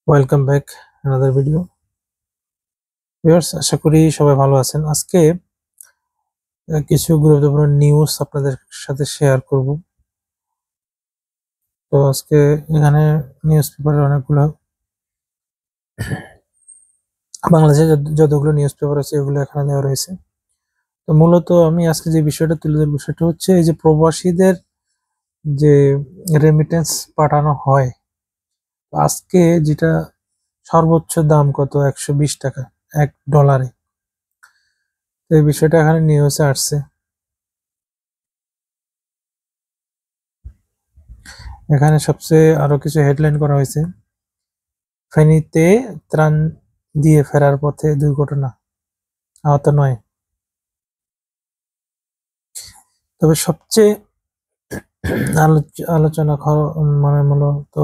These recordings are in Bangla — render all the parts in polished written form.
Welcome back another video. Viewers, আশা করি সবাই ভালো আছেন। আজকে কিছু গুরুত্বপূর্ণ নিউজ আপনাদের সাথে শেয়ার করব। তো আজকে এখানে নিউজ পেপারের অনেকগুলো বাংলাদেশে যতগুলো নিউজ পেপার আছে এগুলো এখানে দেওয়া রয়েছে। তো মূলত আমি আজকে যে বিষয়টা তুলে ধরবো সেটা হচ্ছে এই যে প্রবাসীদের যে রেমিটেন্স পাঠানো হয়, আজকে যেটা সর্বোচ্চ দাম কত, 120 টাকা $1। তো এই বিষয়টা এখানে নিউজে আসছে। এখানে সবচেয়ে আরো কিছু হেডলাইন করা হয়েছে। ফেনীতে ত্রাণ দিয়ে ফেরার পথে দুর্ঘটনা, আহত 9। তবে সবচেয়ে আলোচনা মানে মূলত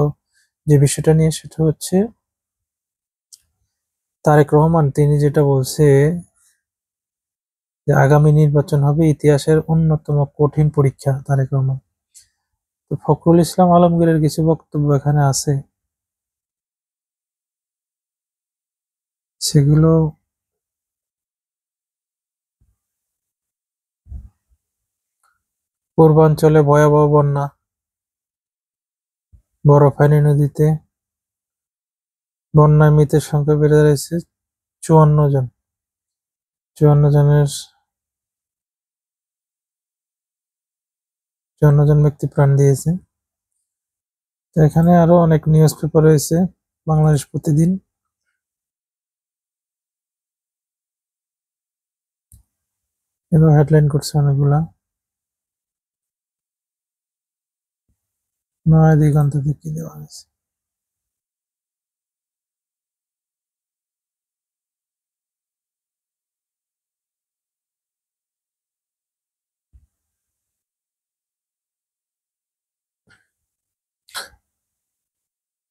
যে বিষয়টা নিয়ে সেটা হচ্ছে তারেক রহমান, তিনি যেটা বলছে যে আগামী নির্বাচন হবে ইতিহাসের অন্যতম কঠিন পরীক্ষা। তারেক রহমান, তো ফখরুল ইসলাম আলমগীরের কিছু বক্তব্য এখানে আছে, সেগুলো পূর্বাঞ্চলে ভয়াবহ বন্যা, বড় ফেনী নদীতে বন্যায় মৃতের সংখ্যা বেড়ে দাঁড়িয়েছে 54 জন। 54 জন ব্যক্তি প্রাণ দিয়েছে। তো এখানে আরো অনেক নিউজ পেপার রয়েছে, বাংলাদেশ প্রতিদিন, এবং হেডলাইন করছে অনেকগুলা। নয়া দিগন্ত থেকে দেওয়া হয়েছে।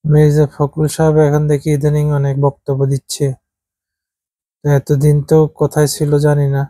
মির্জা ফখরুল সাহেব এখন দেখি ইদানিং অনেক বক্তব্য দিচ্ছে। তো এতদিন তো কোথায় ছিল জানি না,